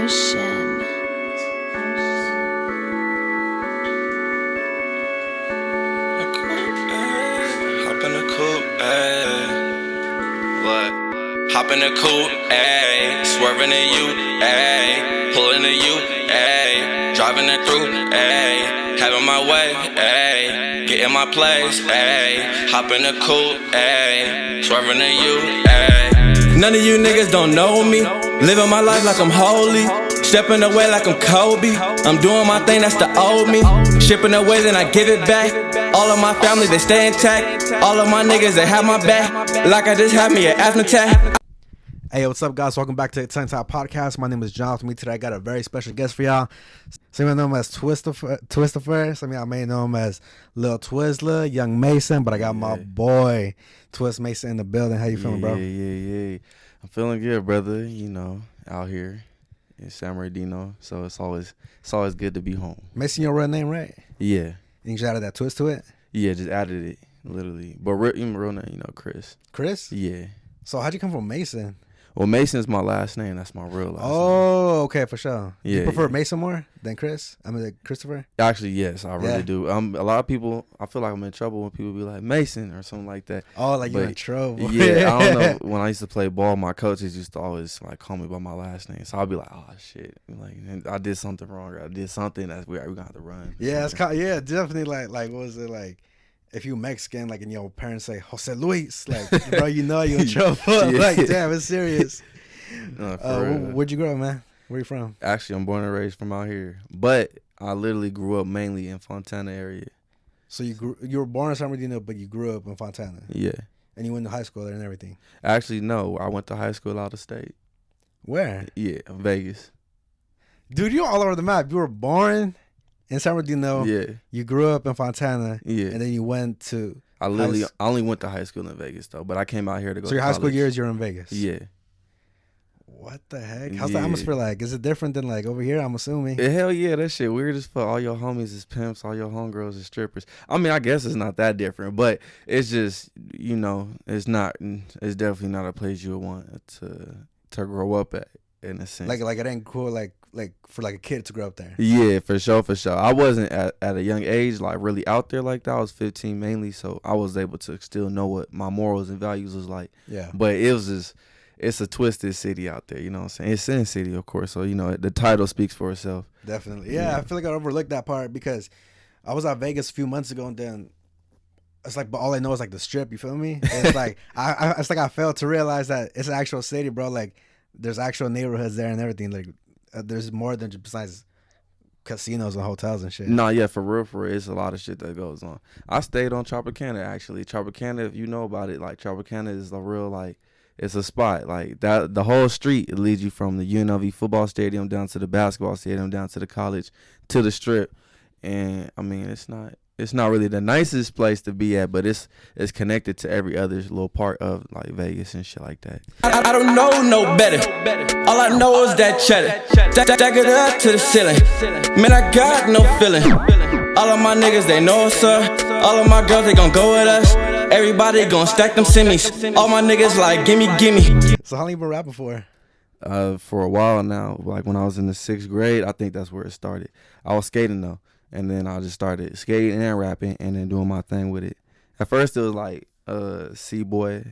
Ocean. Hop in the coupe, ayy. What? Hop in the coupe, ayy. Swerving at you, ayy. Pulling at you, ayy. Driving it through, ayy. Having my way, ayy. Get in my place, ayy. Hop in the coupe, ayy. Swerving at you, ayy. None of you niggas don't know me. Living my life like I'm holy. Stepping away like I'm Kobe. I'm doing my thing, that's the old me. Shipping away, then I give it back. All of my family, they stay intact. All of my niggas, they have my back. Like I just had me an asthma attack. Hey, what's up, guys? Welcome back to the Tongue Top Podcast. My name is John. With me today, I got a very special guest for y'all. Some of you know him as Twistifer. Some of y'all may know him as Lil Twizzler, Young Mason, but I got my boy Twist Mason in the building. How you feeling, bro? Yeah. I'm feeling good, brother. You know, out here in San Bernardino, so it's always good to be home. Mason, your real name, right? Yeah. And you just added that twist to it? Yeah, just added it, literally. But even real name, Chris. Chris? Yeah. So how'd you come from Mason? Well, Mason's my last name. That's my real last name. Oh, okay, for sure. Yeah, You prefer yeah. Mason more than Chris? I mean, like Christopher? Actually, yes, I really Yeah. do. A lot of people, I feel like I'm in trouble when people be like Mason or something like that. Oh, like you're in But, trouble. Yeah, I don't know. When I used to play ball, my coaches used to always like call me by my last name. So I'll be like, oh shit, like I did something wrong. Or I did something that's weird. We got to run. Yeah, it's definitely like what was it like? If you Mexican, like, and your parents say Jose Luis, like, bro, you know you're in trouble. Yeah. Like, damn, it's serious. No, for real. Where'd you grow up, man? Where you from? Actually, I'm born and raised from out here, but I literally grew up mainly in Fontana area. So you were born in San Bernardino, but you grew up in Fontana, Yeah. and you went to high school there and everything. Actually, no, I went to high school out of state. Where? Yeah, Vegas. Dude, you're all over the map. You were born in San Bernardino. Yeah, You grew up in Fontana. yeah. And then you went to. I only went to high school in Vegas though, but I came out here to go. So your to high school college. years, you're in Vegas. Yeah. What the heck? How's the Yeah. atmosphere like? Is it different than like over here? I'm assuming. Hell yeah, that shit weird as fuck. All your homies is pimps, all your homegirls is strippers. I mean, I guess it's not that different, but it's just, it's not. It's definitely not a place you would want to grow up at, in a sense. Like it ain't cool. Like for like a kid to grow up there. Yeah, for sure. I wasn't at a young age like really out there like that. I was 15 mainly, so I was able to still know what my morals and values was like. Yeah. But it's a twisted city out there, you know what I'm saying? It's Sin City, of course, so the title speaks for itself. Definitely. Yeah, I feel like I overlooked that part because I was at Vegas a few months ago, and then it's like, but all I know is like the Strip. You feel me? It's like it's like I failed to realize that it's an actual city, bro. Like there's actual neighborhoods there and everything. Like there's more than just besides casinos and hotels and shit. No, yeah, for real, it's a lot of shit that goes on. I stayed on Tropicana, actually. Tropicana, if you know about it, like Tropicana is a real, like, it's a spot. Like that, the whole street, it leads you from the UNLV football stadium down to the basketball stadium, down to the college, to the Strip. And I mean, it's not really the nicest place to be at, but it's connected to every other little part of like Vegas and shit like that. I don't know no better. All I know is that cheddar. Stack it up to the ceiling. Man, I got no feeling. All of my niggas, they know us, sir. All of my girls, they gon' go with us. Everybody gon' stack them semis. All my niggas like, gimme. So how long you been rapping for? For a while now, like when I was in the 6th grade, I think that's where it started. I was skating though, and then I just started skating and rapping, and then doing my thing with it. At first, it was like C-Boy,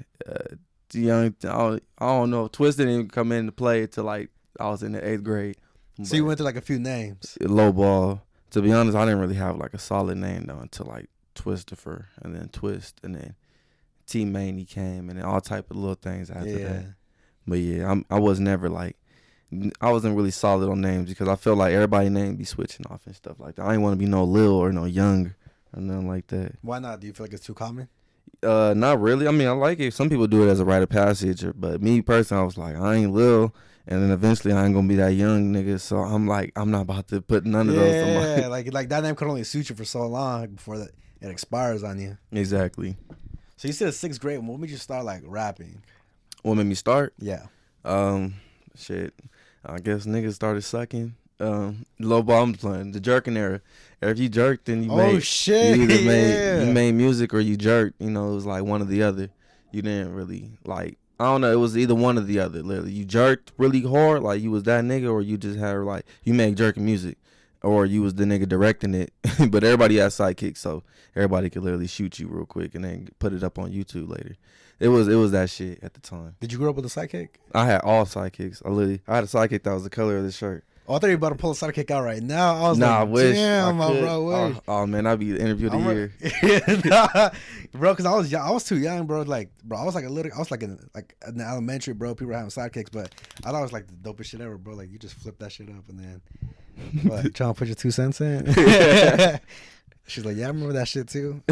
Young. I don't know. Twist didn't even come into play until like I was in the 8th grade. So you went through like a few names. Low ball. To be honest, I didn't really have like a solid name though until like Twistifer, and then Twist, and then T-Maney came, and then all type of little things after that. But yeah, I was never like, I wasn't really solid on names because I feel like everybody name be switching off and stuff like that. I didn't want to be no Lil or no Young or nothing like that. Why not? Do you feel like it's too common? Not really. I mean, I like it. Some people do it as a rite of passage, but me personally, I was like, I ain't Lil, and then eventually I ain't gonna be that young nigga. So I'm like, I'm not about to put none of those on my. Yeah, like that name could only suit you for so long before it expires on you. Exactly. So you said 6th grade. When made you start like rapping? What made me start? Yeah. Shit. I guess niggas started sucking. Low ball I'm playing the jerking era. If you jerked, then you made. Shit. You either Yeah. made music or you jerked. It was like one or the other. You didn't really like. I don't know. It was either one or the other. Literally, you jerked really hard, like you was that nigga, or you just had like you make jerking music, or you was the nigga directing it. But everybody had sidekicks, so everybody could literally shoot you real quick and then put it up on YouTube later. It was that shit at the time. Did you grow up with a sidekick? I had all sidekicks. I had a sidekick that was the color of the shirt. Oh, I thought you were about to pull a sidekick out right now. I was I wish. damn, I my could. bro, wish. Oh man, I'd be the interview of the year. Bro, because I was too young, bro. Like, bro, I was like in elementary, bro. People were having sidekicks, but I thought it was like the dopest shit ever, bro. Like, you just flip that shit up and then what, trying to put your 2 cents in. She's like, yeah, I remember that shit too.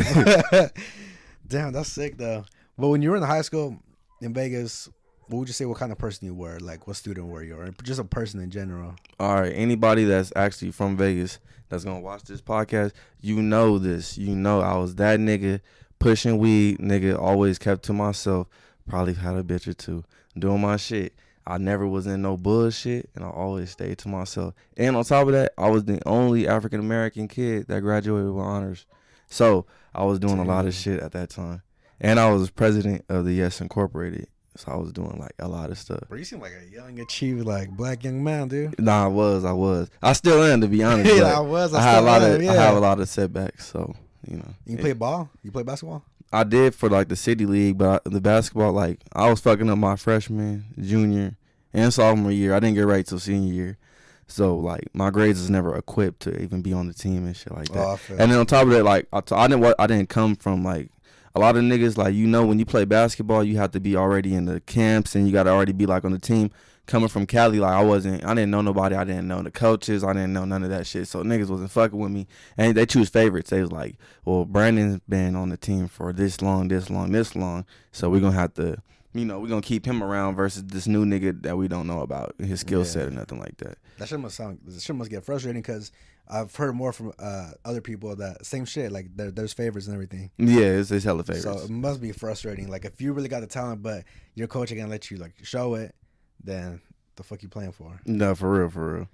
Damn, that's sick though. But when you were in high school in Vegas, what would you say? What kind of person you were? Like, what student were you, or just a person in general? All right, anybody that's actually from Vegas that's gonna watch this podcast, you know this. You know I was that nigga pushing weed, nigga. Always kept to myself. Probably had a bitch or two doing my shit. I never was in no bullshit, and I always stayed to myself. And on top of that, I was the only African American kid that graduated with honors. So I was doing a lot of shit at that time, and I was president of the Yes Incorporated. So I was doing like a lot of stuff. Bro, you seem like a young, achieved, like black young man, dude. Nah, I was. I still am, to be honest. Yeah, I was. I have a lot of setbacks. So you know. You play ball? You play basketball? I did for like the city league, but the basketball, like I was fucking up my freshman, junior, and sophomore year. I didn't get right till senior year. So like my grades was never equipped to even be on the team and shit like that. Oh, and then on top of that, like I didn't come from like. A lot of niggas, like, you know, when you play basketball, you have to be already in the camps and you got to already be, like, on the team. Coming from Cali, like, I didn't know nobody. I didn't know the coaches. I didn't know none of that shit. So niggas wasn't fucking with me. And they choose favorites. They was like, well, Brandon's been on the team for this long. So we're going to have to, you know, we're going to keep him around versus this new nigga that we don't know about his skill set or nothing like that. That shit must get frustrating because I've heard more from other people that same shit, like there's favorites and everything. Yeah, it's hella favorites. So it must be frustrating. Like if you really got the talent, but your coach ain't gonna let you like show it, then the fuck you playing for? No, for real.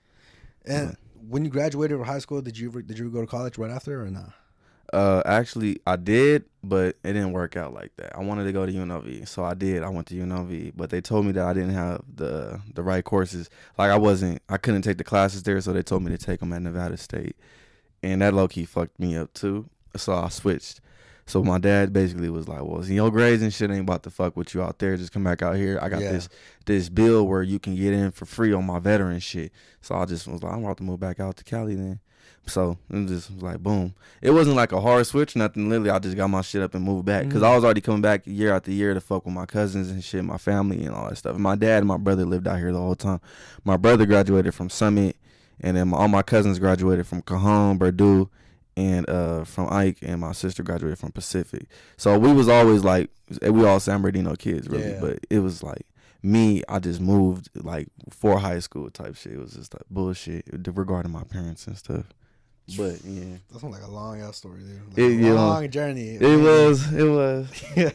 And when you graduated from high school, did you go to college right after or not? Actually, I did, but it didn't work out like that. I wanted to go to UNLV, so I did. I went to UNLV, but they told me that I didn't have the right courses. Like I couldn't take the classes there, so they told me to take them at Nevada State, and that low key fucked me up too. So I switched. So my dad basically was like, "Well, your grades and shit ain't about to fuck with you out there. Just come back out here. I got this bill where you can get in for free on my veteran shit." So I just was like, "I'm about to move back out to Cali then." So it just was like, boom. It wasn't like a hard switch, nothing. Literally, I just got my shit up and moved back. Because I was already coming back year after year to fuck with my cousins and shit, my family and all that stuff. And my dad and my brother lived out here the whole time. My brother graduated from Summit, and then all my cousins graduated from Cajon, Purdue, and from Ike, and my sister graduated from Pacific. So we was always like, we all San Bernardino kids, really. Yeah. But it was like, me, I just moved like for high school type shit. It was just like bullshit regarding my parents and stuff. But yeah, that sounds like a long ass story, dude. Like long journey. It was. Yeah.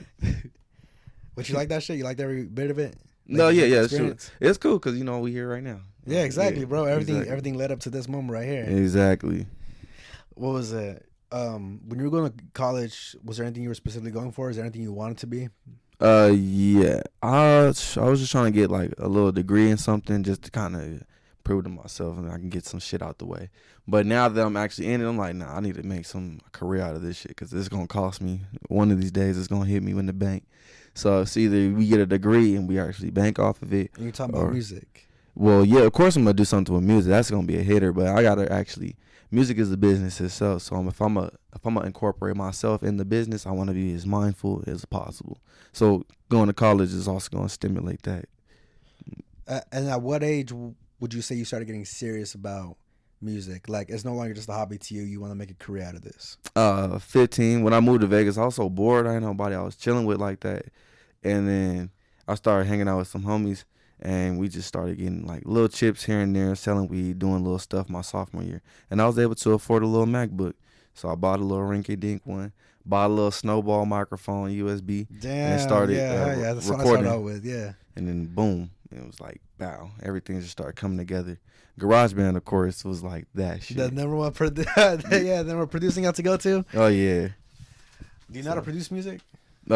But you like that shit? You liked every bit of it? Like, no, yeah, it's true. It's cool because you know we here right now. Yeah, exactly, bro. Everything led up to this moment right here. Exactly. What was it? When you were going to college, was there anything you were specifically going for? Is there anything you wanted to be? Yeah. I was just trying to get like a little degree in something just to kind of prove to myself and I can get some shit out the way. But now that I'm actually in it, I'm like, nah, I need to make some career out of this shit because it's going to cost me. One of these days, it's going to hit me in the bank. So it's either we get a degree and we actually bank off of it. And you're talking about music. Well, yeah, of course I'm going to do something with music. That's going to be a hitter, but I got to actually, music is the business itself. So if I'm going to incorporate myself in the business, I want to be as mindful as possible. So going to college is also going to stimulate that. And at what age would you say you started getting serious about music? Like, it's no longer just a hobby to you. You want to make a career out of this. 15. When I moved to Vegas, I was so bored. I ain't nobody I was chilling with like that. And then I started hanging out with some homies, and we just started getting like little chips here and there, selling weed, doing little stuff my sophomore year. And I was able to afford a little MacBook. So I bought a little rinky-dink one, bought a little snowball microphone, USB, and started that's recording. What I started out with, yeah. And then boom, it was like, wow, everything just started coming together. GarageBand, of course, was like that shit. The number one, then we're producing out to go to. Oh yeah. Do you know how to produce music?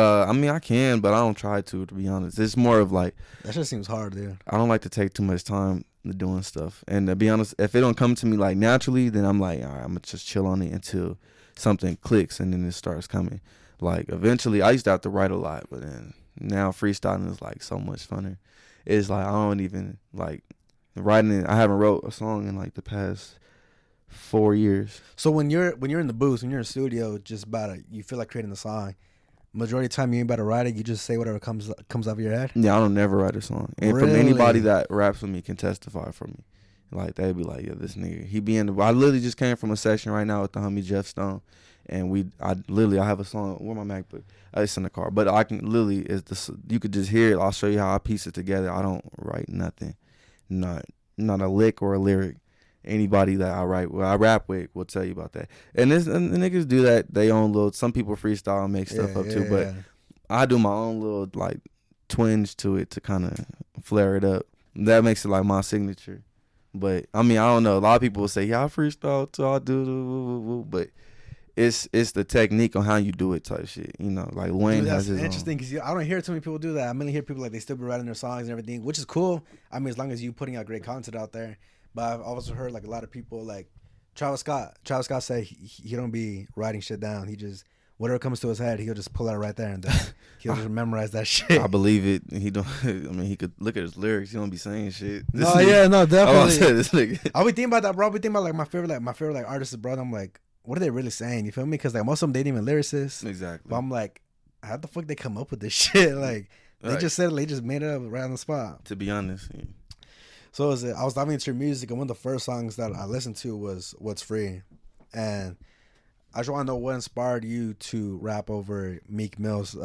I mean, I can, but I don't try to be honest. It's more of like, That just seems hard, dude. I don't like to take too much time doing stuff. And to be honest, if it don't come to me like naturally, then I'm like, all right, I'm gonna just chill on it until something clicks and then it starts coming. Like eventually, I used to have to write a lot, but then now freestyling is like so much funner. It's like I don't even like writing it. I haven't wrote a song in like the past 4 years. So when you're in the booth, when you're in the studio, just about it, you feel like creating a song. Majority of the time, you ain't about to write it. You just say whatever comes off of your head. Yeah, I don't never write a song. And from Really? anybody that raps with me can testify for me. Like they'd be like, yeah, this nigga, he be in the. I literally just came from a session right now with the homie Jeff Stone, and I have a song. Where my MacBook? It's in the car, but I can literally you could just hear it. I'll show you how I piece it together. I don't write nothing, not a lick or a lyric. Anybody that I rap with will tell you about that. And the niggas do that. They own little. Some people freestyle and make stuff up too, but I do my own little like twinge to it to kind of flare it up. That makes it like my signature. But I mean, I don't know. A lot of people will say, "Yeah, I freestyle too. I do," but it's the technique on how you do it type shit. You know, like Wayne has his interesting because I don't hear too many people do that. I mainly hear people like they still be writing their songs and everything, which is cool. I mean, as long as you putting out great content out there. But I've also heard like a lot of people like Travis Scott. Travis Scott said he don't be writing shit down. He just whatever comes to his head, he'll just pull it out right there and then he'll just memorize that shit. I believe it. He don't. I mean, he could look at his lyrics. He don't be saying shit. No, yeah, no, definitely. This nigga. I would think about that, bro. I would think about like my favorite like artists, bro. I'm like, what are they really saying? You feel me? Because like most of them they ain't even lyricists. Exactly. But I'm like, how the fuck they come up with this shit? Like they just said it. They just made it up right on the spot. To be honest. Yeah. So I was diving into your music, and one of the first songs that I listened to was "What's Free," and I just want to know what inspired you to rap over Meek Mill's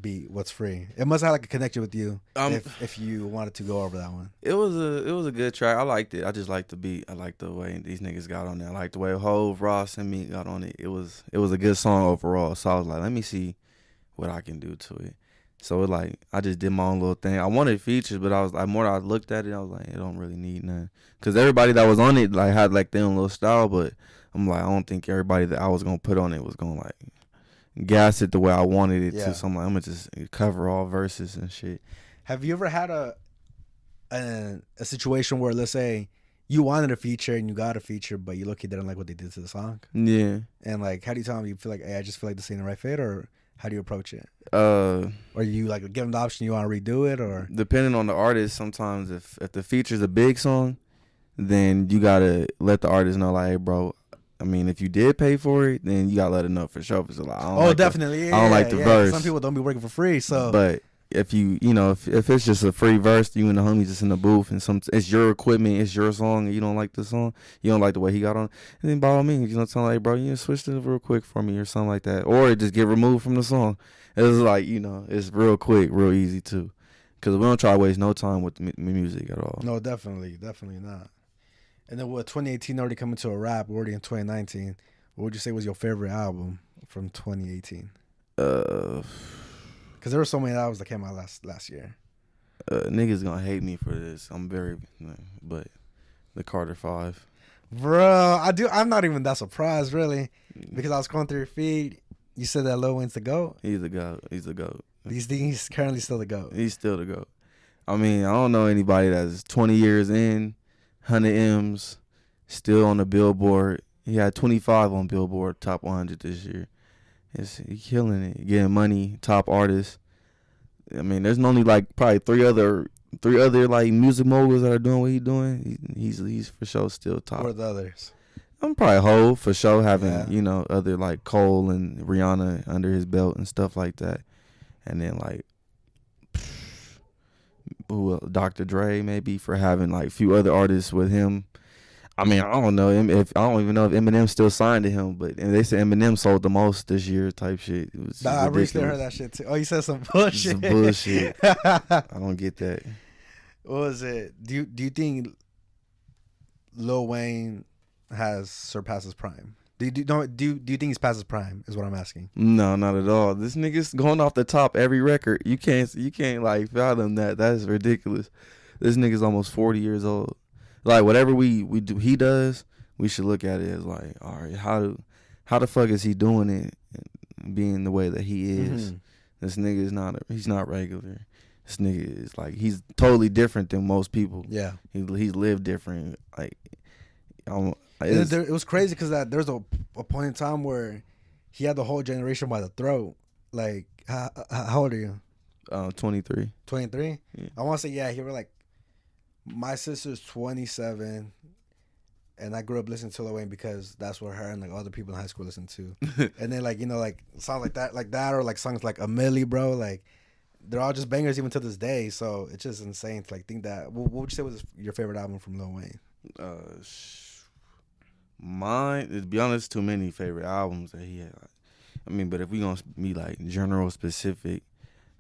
beat "What's Free." It must have like a connection with you if you wanted to go over that one. It was a good track. I liked it. I just liked the beat. I liked the way these niggas got on there. I liked the way Hove, Ross, and Meek got on it. It was a good song overall. So I was like, let me see what I can do to it. So it like I just did my own little thing. I wanted features, but I was like, more I looked at it, I was like, it don't really need none. Cause everybody that was on it like had like their own little style, but I'm like, I don't think everybody that I was gonna put on it was gonna like gas it the way I wanted it to. So I'm like, I'm gonna just cover all verses and shit. Have you ever had a situation where, let's say, you wanted a feature and you got a feature, but you look, you didn't like what they did to the song? Yeah. And like, how do you tell them you feel like, hey, I just feel like this ain't the right fit, or how do you approach it? Or you like give them the option you want to redo it, or depending on the artist, sometimes if the feature's a big song, then you gotta let the artist know like, hey, bro. I mean, if you did pay for it, then you gotta let it know for sure. It's like, definitely. I don't like the verse. Some people don't be working for free, so. But if if it's just a free verse, you and the homies just in the booth, and it's your equipment, it's your song, and you don't like the song, you don't like the way he got on, and then by all means, tell him like, bro, you switch this real quick for me or something like that, or just get removed from the song. It's like it's real quick, real easy too, because we don't try to waste no time with music at all. No, definitely not. And then with 2018 already coming to a wrap, we're already in 2019. What would you say was your favorite album from 2018? Because there were so many albums that came out last year. Niggas gonna hate me for this. But the Carter 5. Bro, I'm not even that surprised, really, because I was going through your feed. You said that Lil Wayne's the GOAT. He's the GOAT. He's the GOAT. He's currently still the GOAT. He's still the GOAT. I mean, I don't know anybody that's 20 years in, 100 M's, still on the Billboard. He had 25 on Billboard Top 100 this year. He's killing it, getting money, top artist. I mean, there's only like probably three other like music moguls that are doing what he's doing. He's for sure still top. Who are the others? I'm probably Hov for sure, having other like Cole and Rihanna under his belt and stuff like that, and then like Dr. Dre maybe for having like a few other artists with him. I mean, I don't know I don't even know if Eminem still signed to him, but they said Eminem sold the most this year type shit. It was I recently heard that shit too. Oh, you said some bullshit. Some bullshit. I don't get that. What was it? Do you think Lil Wayne has surpassed his prime? Do you think he's past his prime? Is what I'm asking. No, not at all. This nigga's going off the top every record. You can't like fathom that. That is ridiculous. This nigga's almost 40 years old. Like whatever we do, he does. We should look at it as like, all right, how the fuck is he doing it, being the way that he is? This nigga is he's not regular. This nigga is like, he's totally different than most people. Yeah. He's lived different. Like, It was crazy because there's a point in time where he had the whole generation by the throat. Like, how old are you? 23. 23? Yeah. I want to say, yeah, he was like, my sister's 27, and I grew up listening to Lil Wayne because that's what her and like other people in high school listened to. And then like, you know, like songs like that, or like songs like A Milli, bro, like they're all just bangers even to this day. So it's just insane to like think that. What would you say was your favorite album from Lil Wayne? Mine, to be honest, too many favorite albums that he had. I mean, but if we gonna be like general specific,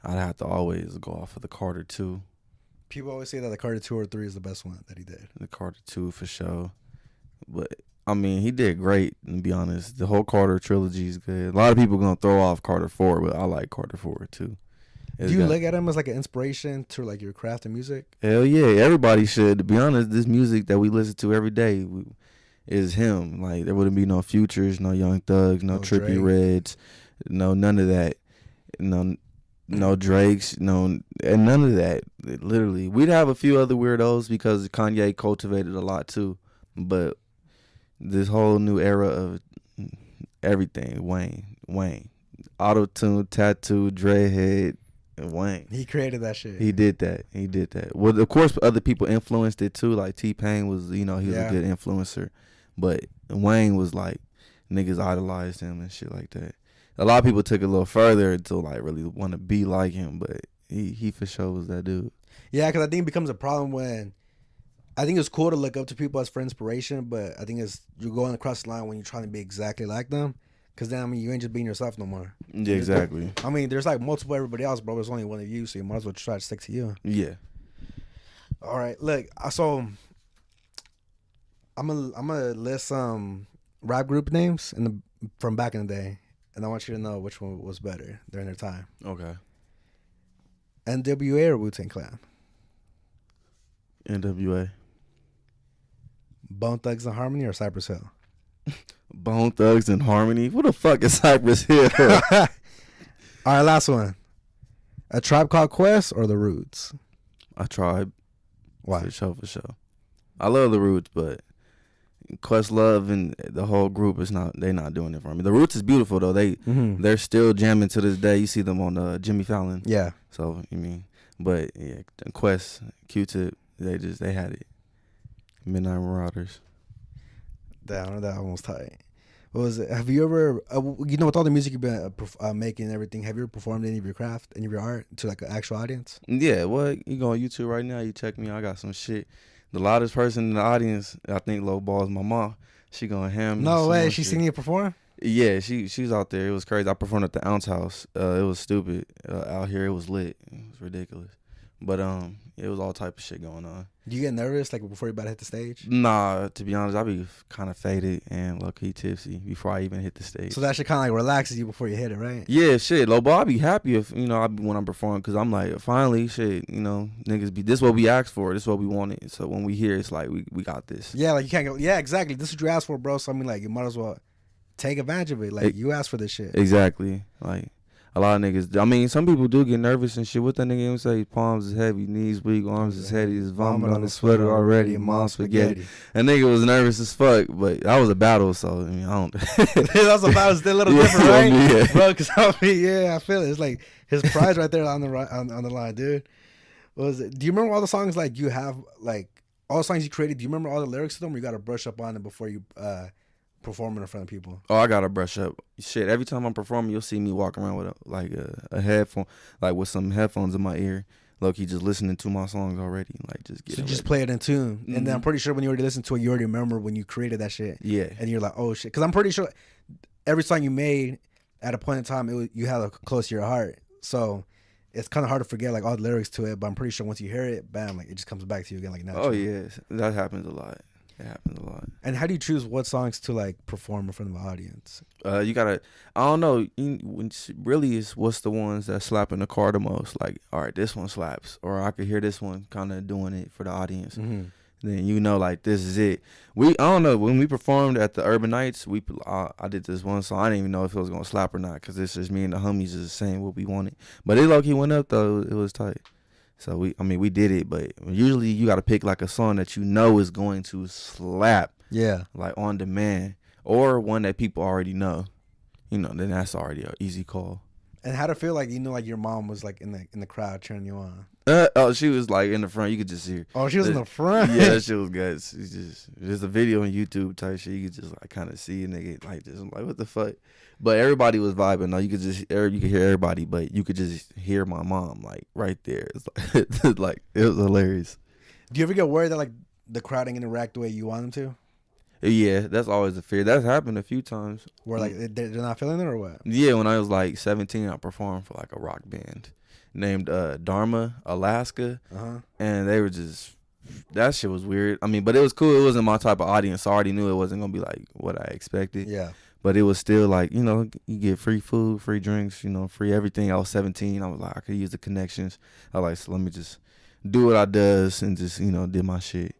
I'd have to always go off of the Carter 2. People always say that the Carter 2 or 3 is the best one that he did. The Carter 2 for sure. But I mean, he did great, to be honest. The whole Carter trilogy is good. A lot of people gonna throw off Carter 4, but I like Carter 4 too. Do you look at him as like an inspiration to like your craft and music? Hell yeah, everybody should. To be honest, this music that we listen to every day is him. Like, there wouldn't be no Futures, no Young Thugs, no Trippie Drake. Reds, no none of that. No Drakes, and none of that. Literally, we'd have a few other weirdos because Kanye cultivated a lot too. But this whole new era of everything, Wayne, auto-tune, tattoo, dreadhead, Wayne. He created that shit. He did that. Well, of course, other people influenced it too. Like T-Pain was, he was a good influencer. But Wayne was like, niggas idolized him and shit like that. A lot of people took it a little further to like really want to be like him, but he for sure was that dude. Yeah, because I think it becomes a problem when, I think it's cool to look up to people as for inspiration, but I think you're going across the line when you're trying to be exactly like them. Because then, I mean, you ain't just being yourself no more. Yeah, exactly. I mean, there's like multiple everybody else, bro. There's only one of you, so you might as well try to stick to you. Yeah. All right, look, so I'm gonna list some rap group names from back in the day, and I want you to know which one was better during their time. Okay. NWA or Wu-Tang Clan? NWA. Bone Thugs and Harmony or Cypress Hill? Bone Thugs and Harmony. What the fuck is Cypress Hill? All right, last one. A Tribe Called Quest or The Roots? A Tribe. Why? For sure. I love The Roots, but Questlove and the whole group they're not doing it for me. The Roots is beautiful though. They're still jamming to this day. You see them on Jimmy Fallon. Yeah. So but yeah, Quest, Q-Tip, they had it. Midnight Marauders. Damn, that one was tight. What was it? Have you ever, with all the music you've been making and everything, have you ever performed any of your craft, any of your art to like an actual audience? Yeah, well, you go on YouTube right now, you check me, I got some shit. The loudest person in the audience, I think low ball, is my mom. She going ham. No way, she seen you perform? Yeah, she's out there. It was crazy. I performed at the Ounce House. It was stupid. Out here, it was lit. It was ridiculous. But it was all type of shit going on. Do you get nervous like before you about to hit the stage? Nah, to be honest, I be kind of faded and low-key tipsy before I even hit the stage. So that shit kind of like relaxes you before you hit it, right? Yeah, shit. Low ball, I be happy if when I'm performing, because I'm like, finally, shit, niggas be, this what we asked for, this what we wanted. So when we hear, it's like we got this. Yeah, like you can't go. Yeah, exactly. This is what you asked for, bro. So I mean, like you might as well take advantage of it. Like you asked for this shit. Exactly. Like a lot of niggas. I mean, some people do get nervous and shit. What that nigga even say? Palms is heavy, knees weak, arms is heavy, his vomit on his sweater already, mom's spaghetti. That nigga was nervous as fuck, but that was a battle, so I don't. That was a battle, still a little different, right, bro? Because I feel it. It's like his pride's right there on the line, dude. What was it? Do you remember all the songs like you have, like all the songs you created? Do you remember all the lyrics to them? Or you got to brush up on it before you performing in front of people? Oh, I gotta brush up. Shit, every time I'm performing, you'll see me walking around with a headphone, like with some headphones in my ear, low-key just listening to my songs already, like just getting. So just play it in tune, and then I'm pretty sure when you already listen to it, you already remember when you created that shit. Yeah, and you're like, oh shit, because I'm pretty sure every song you made at a point in time, you had a close to your heart, so it's kind of hard to forget like all the lyrics to it. But I'm pretty sure once you hear it, bam, like it just comes back to you again, like natural. Oh yeah, that happens a lot. It happens a lot. And how do you choose what songs to like perform in front of an audience? You gotta, I don't know. Really, is what's the ones that slap in the car the most? Like, all right, this one slaps, or I could hear this one kind of doing it for the audience. then you know like this is it. I don't know, when we performed at the Urban Nights, I did this one song. I didn't even know if it was gonna slap or not because it's just me and the homies just saying what we wanted. But it low-key went up though. It was tight. So we did it, but usually you got to pick like a song that you know is going to slap. Yeah. Like on demand, or one that people already know. You know, then that's already an easy call. And how'd it feel like, you know, like your mom was like in the crowd cheering you on? Oh, she was like in the front. You could just hear. Oh, she was in the front? Yeah, that shit was good. It's just a video on YouTube type shit. You could just like kind of see a nigga like this. I'm like, what the fuck? But everybody was vibing. Though. You could hear everybody, but you could just hear my mom like right there. It's like, it was hilarious. Do you ever get worried that like the crowd ain't interact the way you want them to? Yeah, that's always a fear. That's happened a few times. Where like they're not feeling it or what? Yeah, when I was like 17, I performed for like a rock band named Dharma, Alaska. And they were just, that shit was weird. I mean, but it was cool. It wasn't my type of audience. So I already knew it wasn't going to be like what I expected. Yeah. But it was still like, you know, you get free food, free drinks, you know, free everything. I was 17. I was like, I could use the connections. I was like, so let me just do what I does and just, you know, did my shit.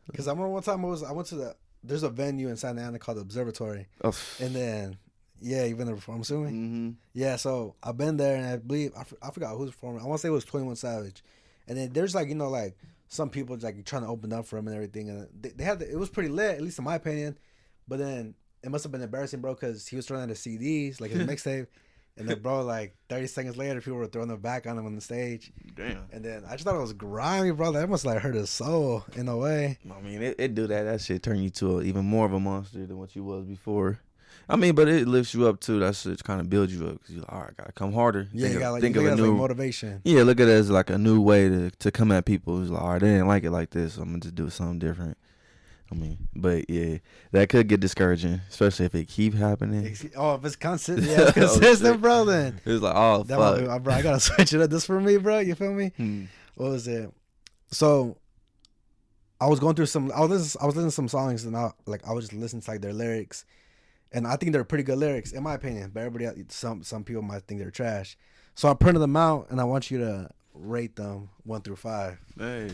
Because I remember one time I went to there's a venue in Santa Ana called the Observatory. Oh. And then, yeah, you've been there before, I'm assuming? Mm-hmm. Yeah, so I've been there, and I believe, I forgot who's performing. I want to say it was 21 Savage. And then there's like, you know, like some people like trying to open up for him and everything. And they had it was pretty lit, at least in my opinion. But then it must have been embarrassing, bro, because he was throwing out his CDs, like his mixtape. And then, bro, like 30 seconds later, people were throwing them back on him on the stage. Damn. And then I just thought it was grimy, bro. That must like hurt his soul in a way. I mean, it do that. That shit turn you to even more of a monster than what you was before. I mean, but it lifts you up too. That shit kind of builds you up because you're like, all right, gotta come harder. Yeah, you gotta think of a new like motivation. Yeah, look at it as like a new way to come at people. Who's like, all right, they didn't like it like this, so I'm gonna just do something different. I mean, but yeah, that could get discouraging, especially if it keep happening. Oh, if it's consistent, yeah, consistent, bro. Then it's like, oh fuck, bro, I gotta switch it up. This for me, bro. You feel me? What was it? So I was going through I was listening to some songs, and I was just listening to like their lyrics, and I think they're pretty good lyrics in my opinion. But everybody, some people might think they're trash. So I printed them out, and I want you to rate them 1 through 5. Hey.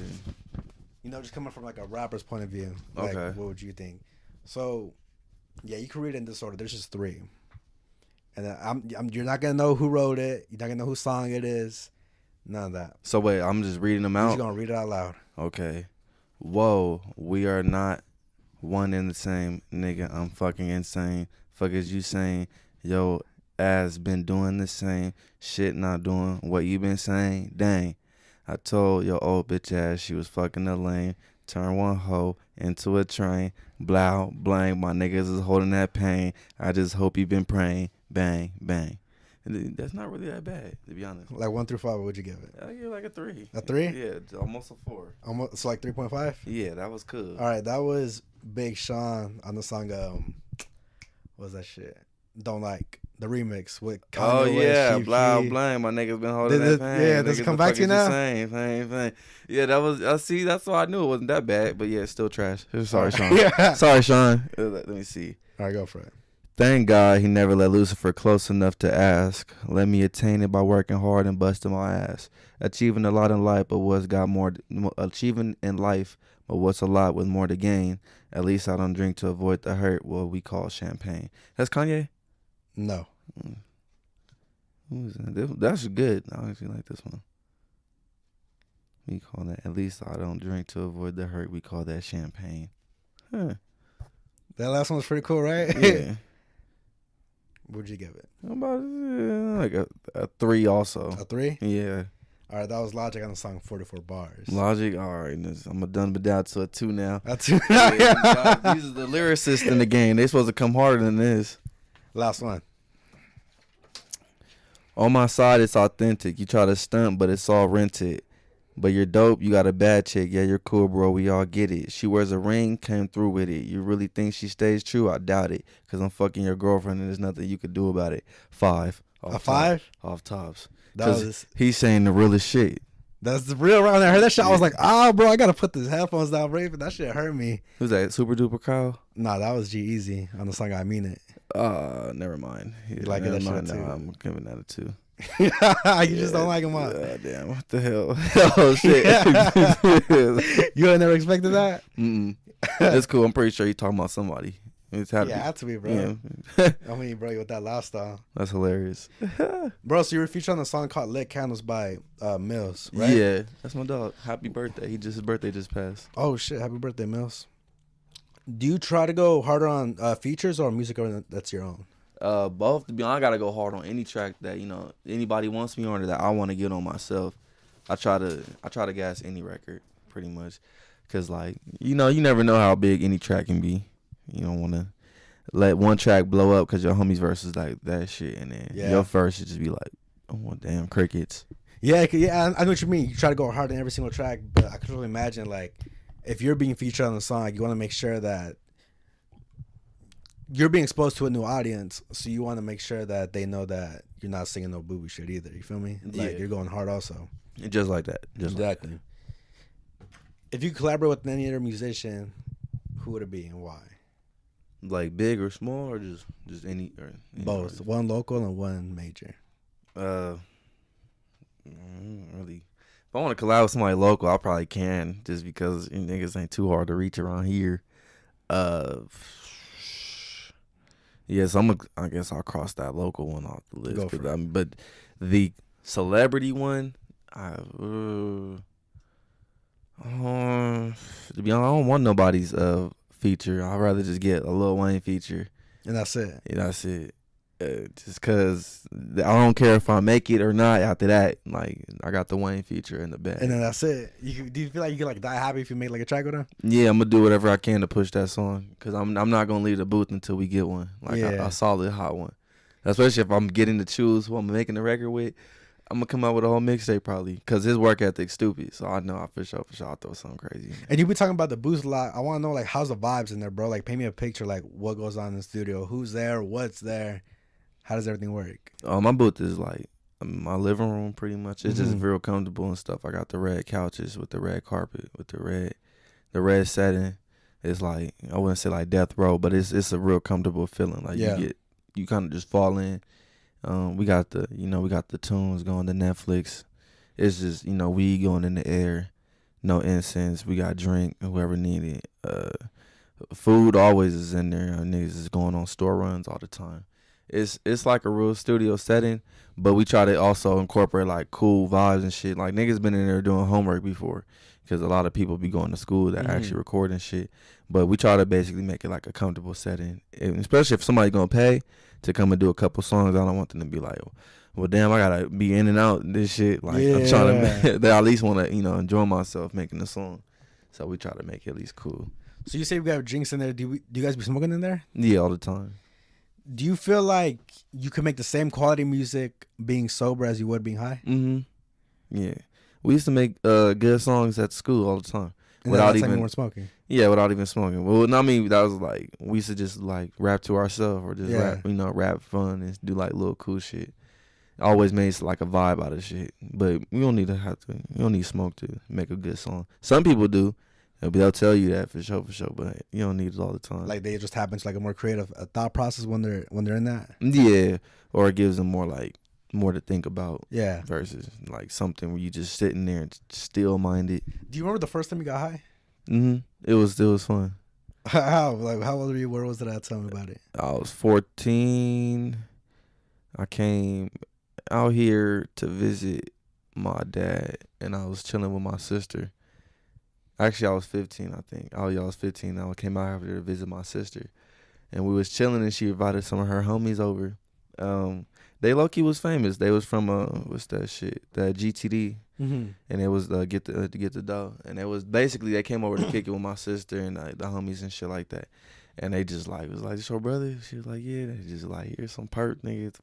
You know, just coming from like a rapper's point of view. Like, okay. What would you think? So, yeah, you can read it in this order. There's just 3, and you're not gonna know who wrote it. You're not gonna know whose song it is. None of that. So wait, I'm just reading them out. You're gonna read it out loud. Okay. Whoa, we are not one and the same, nigga. I'm fucking insane. Fuck is you saying? Yo, ass been doing the same shit, not doing what you been saying. Dang. I told your old bitch ass she was fucking a lane. Turn one hoe into a train. Blow, blang, my niggas is holding that pain. I just hope you been praying. Bang, bang. And that's not really that bad, to be honest. Like 1 through 5, what would you give it? I give it like a 3. A 3? Yeah, it's almost a 4. Almost, so like 3.5? Yeah, that was cool. All right, that was Big Sean on the song, what was that shit? Don't Like, the remix with Kanye Oh yeah, West, blah blah. My niggas been holding that pain. Yeah, does it come back to you now? Same thing. Yeah, that was. I see. That's why I knew it wasn't that bad. But yeah, it's still trash. Sorry, Sean. Yeah. Sorry, Sean. Let me see. All right, go for it. Thank God he never let Lucifer close enough to ask. Let me attain it by working hard and busting my ass. Achieving a lot in life, but what's got more? Achieving in life, but what's a lot with more to gain? At least I don't drink to avoid the hurt. What we call champagne. That's Kanye. No. Who is that? That's good. I actually like this one. We call that, at least I don't drink to avoid the hurt. We call that champagne. Huh. That last one was pretty cool, right? Yeah. What'd you give it? About like a 3 also. A 3? Yeah. All right, that was Logic on the song 44 Bars. Logic, all right. I'm done but down to a 2 now. A 2? Yeah, these are the lyricists in the game. They supposed to come harder than this. Last one. On my side, it's authentic. You try to stunt, but it's all rented. But you're dope. You got a bad chick. Yeah, you're cool, bro. We all get it. She wears a ring, came through with it. You really think she stays true? I doubt it. Because I'm fucking your girlfriend and there's nothing you could do about it. 5. A 5? Off tops. Because he's saying the realest shit. That's the real round. I heard that shit. I was like, bro, I got to put these headphones down, bro. That shit hurt me. Who's that? Super Duper Kyle? Nah, that was G-Eazy on the song I Mean It. Never mind. You like it? That shit too? I'm giving that a 2. You just don't like him, huh? Damn, what the hell? Oh shit! You had never expected that. It's cool. I'm pretty sure you're talking about somebody. It's happy. Yeah, it had to be, bro. Yeah. I mean, bro, you with that lifestyle, That's hilarious. bro. So you were featured on a song called "Lit Candles" by Mills, right? Yeah, that's my dog. Happy birthday. His birthday just passed. Oh shit! Happy birthday, Mills. Do you try to go harder on features or music that's your own? Both. To be honest, I gotta go hard on any track that anybody wants me on or that I want to get on myself. I try to gas any record pretty much, cause like you never know how big any track can be. You don't want to let one track blow up because your homie's verse is like that shit, and then your verse should just be like, oh damn, crickets. Yeah, I know what you mean. You try to go hard on every single track, but I can really imagine like if you're being featured on the song, you want to make sure that you're being exposed to a new audience, so you want to make sure that they know that you're not singing no boo-boo shit either. You feel me? Like you're going hard also. Just like that. Exactly. Like that. If you collaborate with any other musician, who would it be and why? Like big or small, or just any or both, artist? one local and one major. Really. If I want to collab with somebody local, I probably can, just because niggas ain't too hard to reach around here. Yeah, so I guess I'll cross that local one off the list. But the celebrity one, to be honest, I don't want nobody's feature. I'd rather just get a Lil Wayne feature, and that's it. Yeah, that's it. Just cause I don't care if I make it or not. After that, like I got the Wayne feature in the bag, and then that's it. Do you feel like you could like die happy if you make like a track with him? Yeah, I'm gonna do whatever I can to push that song, cause I'm not gonna leave the booth until we get one, like a solid hot one. Especially if I'm getting to choose who I'm making the record with, I'm gonna come out with a whole mixtape probably, cause his work ethic's stupid. So I know I for sure I'll throw something crazy. And you be talking about the booth a lot. I want to know like how's the vibes in there, bro? Like paint me a picture, like what goes on in the studio, who's there, what's there. How does everything work? My booth is like my living room pretty much. It's just real comfortable and stuff. I got the red couches with the red carpet, with the red setting. It's like, I wouldn't say like death row, but it's a real comfortable feeling. Like you kind of just fall in. We got the tunes going to Netflix. It's just, weed going in the air, no incense. We got drink, whoever needed. Food always is in there. Niggas is going on store runs all the time. It's like a real studio setting, but we try to also incorporate like cool vibes and shit. Like niggas been in there doing homework before, because a lot of people be going to school that actually recording shit. But we try to basically make it like a comfortable setting, and especially if somebody gonna pay to come and do a couple songs. I don't want them to be like, well, damn, I gotta be in and out this shit. Like I'm trying to, they at least want to enjoy myself making the song. So we try to make it at least cool. So you say we got drinks in there. Do you guys be smoking in there? Yeah, all the time. Do you feel like you could make the same quality music being sober as you would being high? Yeah. We used to make good songs at school all the time. And without even more smoking. Yeah, without even smoking. Well, I mean, that was like, we used to just like rap to ourselves, or just rap fun and do like little cool shit. Always made like a vibe out of shit. But you don't need smoke to make a good song. Some people do. They'll tell you that for sure, but you don't need it all the time. Like they just happen to like a more creative thought process when they're in that. Yeah, or it gives them more to think about. Yeah, versus like something where you just sitting there and still minded. Do you remember the first time you got high? It was fun. How old were you? Where was it at? Tell me about it. I was 14. I came out here to visit my dad, and I was chilling with my sister. Actually, I was 15, I think. I was 15. I came out here to visit my sister. And we was chilling, and she invited some of her homies over. They low-key was famous. They was from, what's that shit? That GTD. And it was Get the Dough. And it was basically, they came over to kick it with my sister and the homies and shit like that. And they just like, was like, this your brother? She was like, yeah. They just like, here's some perk, nigga.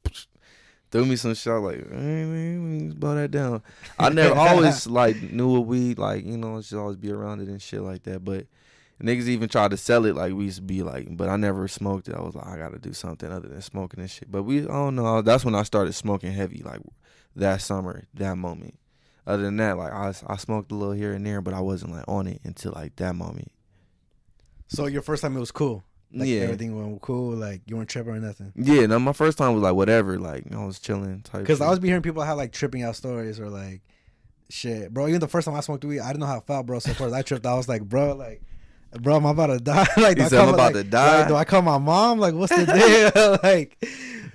Threw me some shit like, blow that down. I never always like knew what weed, like, should always be around it and shit like that. But niggas even tried to sell it like we used to be like, but I never smoked it. I was like, I gotta do something other than smoking and shit. But I don't know. That's when I started smoking heavy, like that summer, that moment. Other than that, like I smoked a little here and there, but I wasn't like on it until like that moment. So your first time it was cool. Like Yeah. everything went cool. Like you weren't tripping or nothing. Yeah, no, my first time was like whatever. Like I was chilling type. Because I shit. always be hearing people have like tripping out stories or like shit, bro. Even the first time I smoked weed, I didn't know how it felt, bro. So of course I tripped. I was like, bro, I'm about to die. Like, You do I said I'm call, about like, to die? Like, do I call my mom? Like, what's the deal? Like,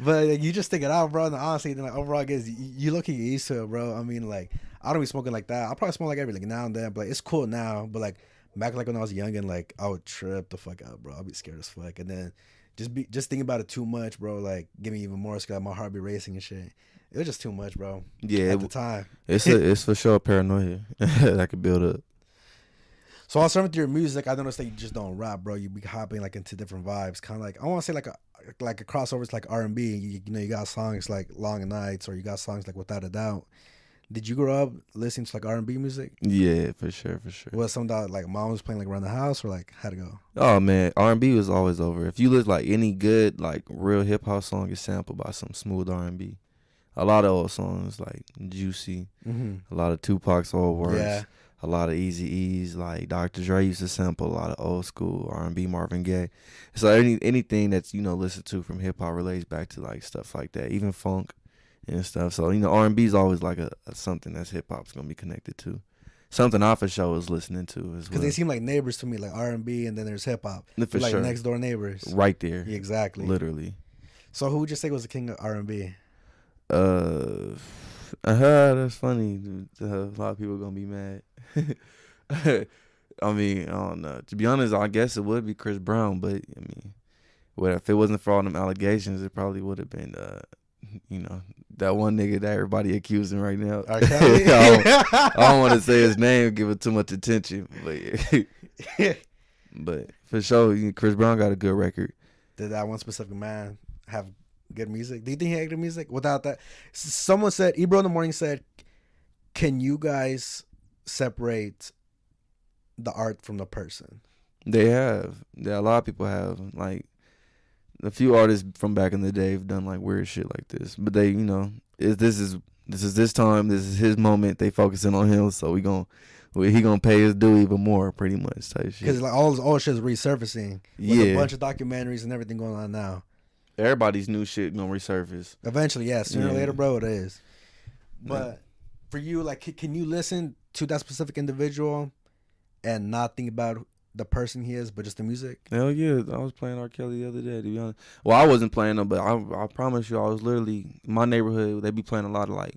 but like, you just think it out, bro. And honestly, then like overall, I guess you look at you used to it, bro. I mean, like, I don't be smoking like that. I probably smoke like every like now and then, but like, it's cool now. But like back like when I was young and like I would trip the fuck out, bro. I'd be scared as fuck, and then just thinking about it too much, bro. Like, give me even more scared. My heart be racing and shit. It was just too much, bro. Yeah, At the time. it's for sure paranoia that could build up. So while serving through your music, I noticed that you just don't rap, bro. You be hopping like into different vibes, kind of like I want to say like a crossover to like R&B. You know, you got songs like Long Nights, or you got songs like Without a Doubt. Did you grow up listening to like R&B music? Yeah, for sure. Was some that like mom was playing like around the house, or like how'd it go? Oh man, R&B was always over. If you listen like any good like real hip hop song is sampled by some smooth R&B. A lot of old songs like Juicy, a lot of Tupac's old works. Yeah. A lot of Eazy-E's, like Dr. Dre used to sample a lot of old school R&B, Marvin Gaye. So anything that's, you know, listened to from hip-hop relates back to, like, stuff like that, even funk and stuff. So, you know, R&B is always, like, a something that's hip-hop's going to be connected to. Something I for sure was listening to as well. Because they seem like neighbors to me, like R&B, and then there's hip-hop. For like sure. next door neighbors. Right there. Yeah, exactly. Literally. So who would you say was the king of R&B? That's funny. A lot of people are going to be mad. I mean, I don't know. To be honest, I guess it would be Chris Brown, but I mean, well, if it wasn't for all them allegations, it probably would have been, you know, that one nigga that everybody accusing right now. I don't want to say his name, give it too much attention, but for sure, Chris Brown got a good record. Did that one specific man have good music? Do you think he had good music? Without that, someone said, Ebro in the Morning said, can you guys separate the art from the person? They have. Yeah, a lot of people have. Like, a few artists from back in the day have done like weird shit like this. But they, you know, this is this time. This is his moment. They focusing on him, so he gonna pay his due even more, pretty much type shit. Because like all this old shit is resurfacing. With a bunch of documentaries and everything going on now. Everybody's new shit gonna resurface Eventually, yeah. Sooner or later, bro, it is. But Yeah. for you, like, can you listen to that specific individual and not think about the person he is, but just the music? Hell yeah, I was playing R. Kelly the other day, to be honest. Well, I wasn't playing him, but I promise you, I was literally, in my neighborhood, they be playing a lot of, like,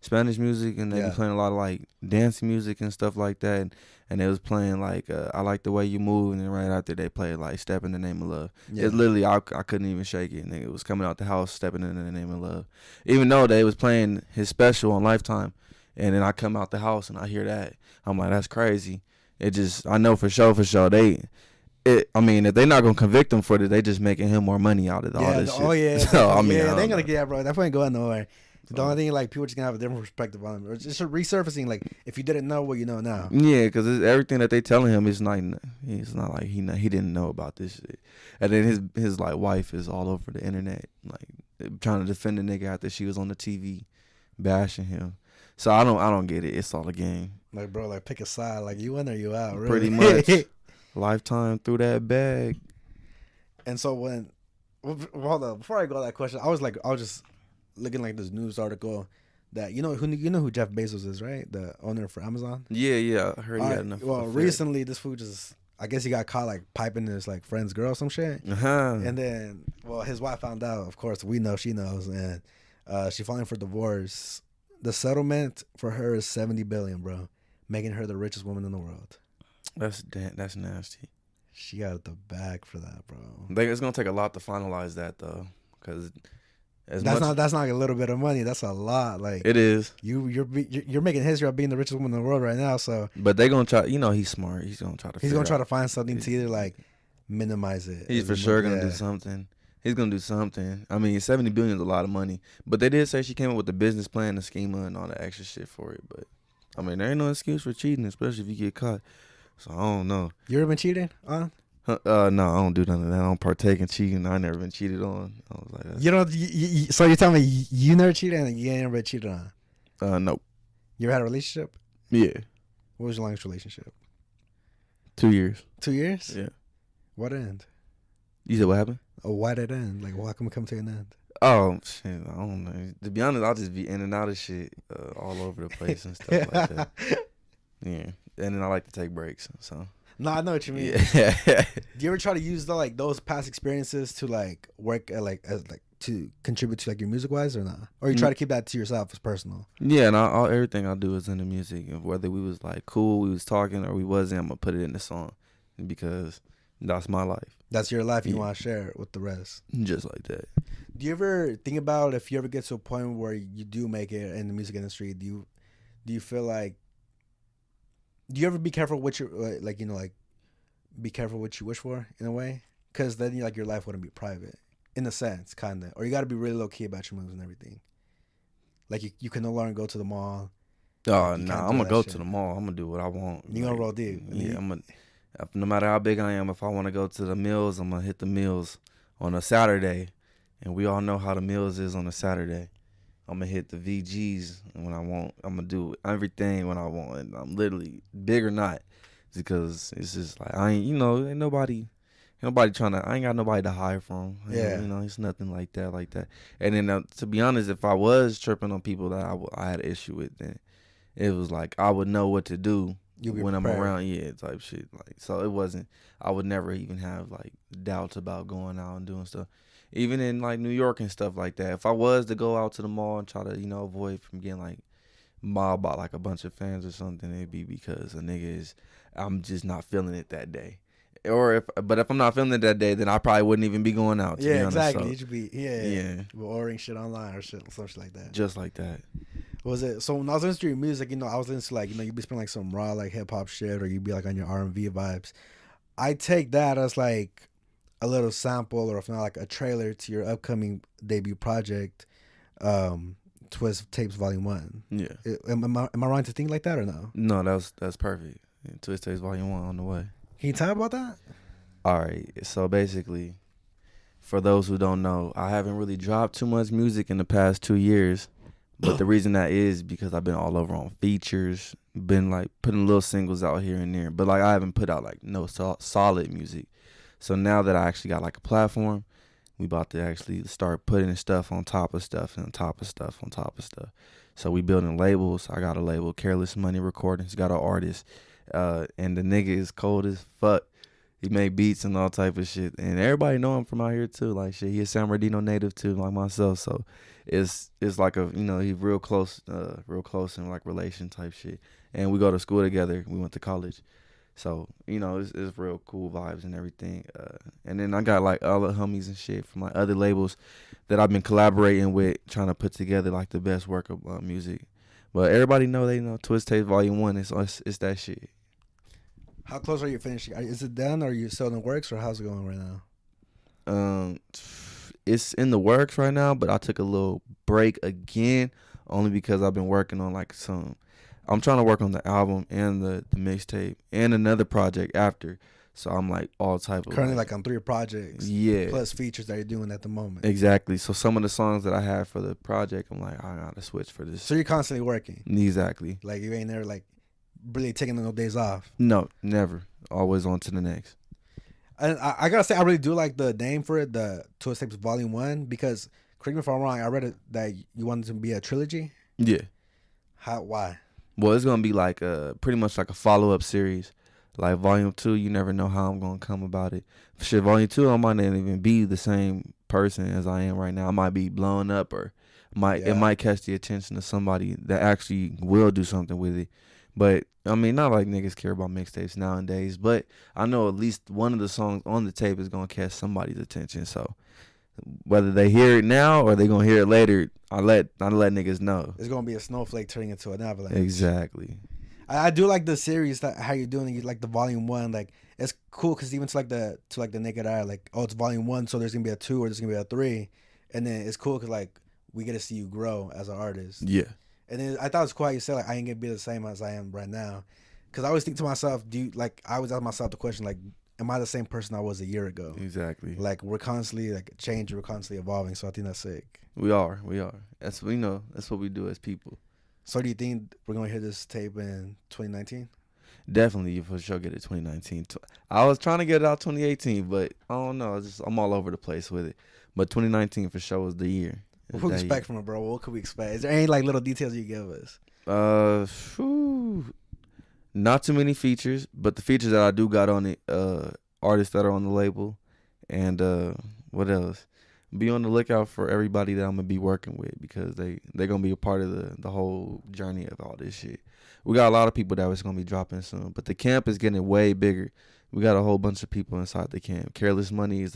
Spanish music, and they be playing a lot of, like, dance music and stuff like that, and they was playing, like, I Like the Way You Move, and then right after they played, like, Step in the Name of Love. Yeah. It's literally, I couldn't even shake it, and it was coming out the house, Stepping in the Name of Love. Even though they was playing his special on Lifetime, and then I come out the house, and I hear that, I'm like, that's crazy. It just, I know for sure, I mean, if they're not gonna convict him for it, they just making him more money out of all this shit. Oh yeah. So, I mean, yeah, I they ain't don't gonna know. get, bro. That ain't going nowhere. The only thing, like, people just gonna have a different perspective on him, or just resurfacing. Like, if you didn't know what you know now. Yeah, because everything that they telling him is not. It's not like he didn't know about this shit. And then his like wife is all over the internet, like trying to defend the nigga after she was on the TV, bashing him. So I don't get it. It's all a game. Like, bro, like, pick a side. Like, you in or you out, really. Pretty much. Lifetime through that bag. And so hold up, before I go to that question, I was just looking like this news article that you know who Jeff Bezos is, right? The owner for Amazon. Yeah. I heard he had enough. Well, recently this fool just, I guess he got caught like piping his like friend's girl or some shit. And then, well, his wife found out. Of course, we know she knows, and she filing for divorce. The settlement for her is $70 billion, bro, making her the richest woman in the world. That's nasty. She got the bag for that, bro. It's gonna take a lot to finalize that though, because that's not a little bit of money. That's a lot. Like, it is. You're making history of being the richest woman in the world right now. So, But they gonna try. You know, he's smart. He's gonna try to. he's gonna try to find something to either like minimize it. He's for sure gonna do something. He's gonna do something. I mean, $70 billion is a lot of money. But they did say she came up with the business plan, the schema, and all the extra shit for it. But I mean, there ain't no excuse for cheating, especially if you get caught. So I don't know. You ever been cheated on? No, I don't do none of that. I don't partake in cheating. I never been cheated on. I was like, You don't. So you're telling me you never cheated and you ain't never been cheated on? nope. You ever had a relationship? Yeah, What was your longest relationship? 2 years. 2 years? Yeah. What end? You said what happened? Why did it end? Like, why come it come to an end? Oh shit, I don't know. To be honest, I'll just be in and out of shit all over the place and stuff like that. Yeah, and then I like to take breaks. So No, I know what you mean. yeah, Do you ever try to use like those past experiences to like work at as to contribute to like your music wise or not? Or you try to keep that to yourself as personal? yeah. And everything I do is in the music. Whether we was like cool, we was talking, or we wasn't, I'm gonna put it in the song because that's my life. That's your life. You Yeah. want to share it with the rest. Just like that. Do you ever think about if you ever get to a point where you do make it in the music industry? Do you feel like? Do you ever be careful what you be careful what you wish for in a way? Because then your life wouldn't be private in a sense, kind of. Or you got to be really low key about your moves and everything. Like you can no longer go to the mall. Oh You nah, can't I'm do gonna that go shit. to the mall. I'm gonna do what I want. You gonna roll deep. Yeah, no matter how big I am, if I want to go to the Mills, I'm gonna hit the Mills on a Saturday, and we all know how the Mills is on a Saturday. I'm gonna hit the VGs when I want. I'm gonna do everything when I want. And I'm literally big or not, because it's just like ain't nobody trying to. I ain't got nobody to hide from. Yeah. It's nothing like that. And then to be honest, if I was tripping on people that I had an issue with, then it was like I would know what to do You'll be when prepared. I'm around, type shit. Like, so it wasn't. I would never even have like doubts about going out and doing stuff, even in like New York and stuff like that. If I was to go out to the mall and try to avoid from getting like mobbed by like a bunch of fans or something, it'd be because I'm just not feeling it that day. Or if I'm not feeling it that day, then I probably wouldn't even be going out. To be honest. exactly. So, You should be yeah, ordering shit online or shit like that. just like that. Was it so when I was listening to your music? I was listening to like you'd be spending like some raw like hip hop shit, or you'd be like on your R&B vibes. I take that as like a little sample, or if not like a trailer to your upcoming debut project, Twist Tapes Volume 1. Yeah. Am I wrong to think like that or no? No, that's perfect. Twist Tapes Volume 1 on the way. Can you tell me about that? All right. So basically, for those who don't know, I haven't really dropped too much music in the past 2 years. But the reason that is because I've been all over on features, been like putting little singles out here and there. But like I haven't put out like no solid music. So now that I actually got like a platform, we about to actually start putting stuff on top of stuff and on top of stuff on top of stuff. So we building labels. I got a label, Careless Money Recordings, got an artist. And the nigga is cold as fuck. He make beats and all type of shit. And everybody know him from out here too. Like shit, he a San Bernardino native too, like myself. So it's like a he real close in like relation type shit. And we go to school together. We went to college. So, it's real cool vibes and everything. And then I got like other homies and shit from like other labels that I've been collaborating with, trying to put together like the best work of music. But everybody they know Twist Tapes Volume 1. It's that shit. How close are you finishing? Is it done, or are you still in the works, or how's it going right now? It's in the works right now, but I took a little break again, only because I've been working on like I'm trying to work on the album and the mixtape and another project after. So I'm like all type of Currently like on 3 projects. Yeah. Plus features that you're doing at the moment. Exactly. So some of the songs that I have for the project, I'm like, I gotta switch for this. So you're constantly working. Exactly. Like you ain't never like really taking no days off. No, never. Always on to the next. And I gotta say, I really do like the name for it, the Twist Tapes Volume 1, because correct me if I'm wrong, I read it that you wanted to be a trilogy. Yeah. Why? Well, it's gonna be like pretty much like a follow-up series. Like Volume 2, you never know how I'm gonna come about it. Shit, Volume 2, I might not even be the same person as I am right now. I might be blown up, or it might catch the attention of somebody that actually will do something with it. But I mean, not like niggas care about mixtapes nowadays, but I know at least one of the songs on the tape is gonna catch somebody's attention. So whether they hear it now or they gonna hear it later, I let niggas know. It's gonna be a snowflake turning into an avalanche. Exactly. I do like the series that how you're doing it, like the Volume 1. Like it's cool because even to the naked eye, like it's Volume 1, so there's gonna be a 2 or there's gonna be a 3, and then it's cool because like we get to see you grow as an artist. Yeah. And then I thought it was cool how you said like I ain't gonna be the same as I am right now, because I always think to myself, I always ask myself the question like, am I the same person I was a year ago? Exactly. Like we're constantly like changing, we're constantly evolving. So I think that's sick. We are. That's what we do as people. So do you think we're gonna hear this tape in 2019? Definitely, you for sure get it 2019. I was trying to get it out 2018, but I don't know. I'm all over the place with it. But 2019 for sure was the year. What can we expect from it, bro? What could we expect? Is there any like little details you give us? Not too many features, but the features that I do got on it, artists that are on the label, and what else? Be on the lookout for everybody that I'm gonna be working with, because they're gonna be a part of the whole journey of all this shit. We got a lot of people that was gonna be dropping soon, but the camp is getting way bigger. We got a whole bunch of people inside the camp. Careless Money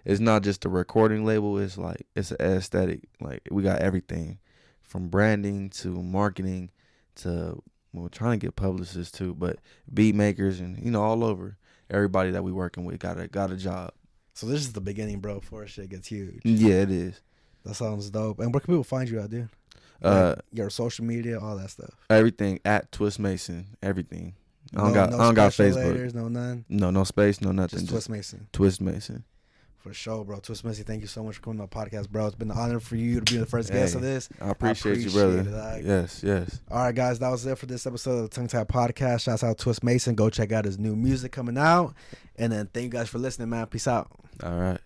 it's not just a recording label. It's like it's an aesthetic. Like we got everything, from branding to marketing to we're trying to get publicists too, but beat makers and all over. Everybody that we working with got a job. So this is the beginning, bro, before shit gets huge. Yeah, it is. That sounds dope. And where can people find you at, dude? Your social media, all that stuff. Everything at Twist Mason. Everything. I don't got Facebook. Laters, no none. No space, no nothing. Just Twist Mason. Twist Mason. For sure, bro. Twist Mason, thank you so much for coming on the podcast, bro. It's been an honor for you to be the first guest of this. I appreciate you, brother. It, yes. All right, guys, that was it for this episode of the Tongue Tie Podcast. Shouts out Twist Mason. Go check out his new music coming out. And then thank you guys for listening, man. Peace out. All right.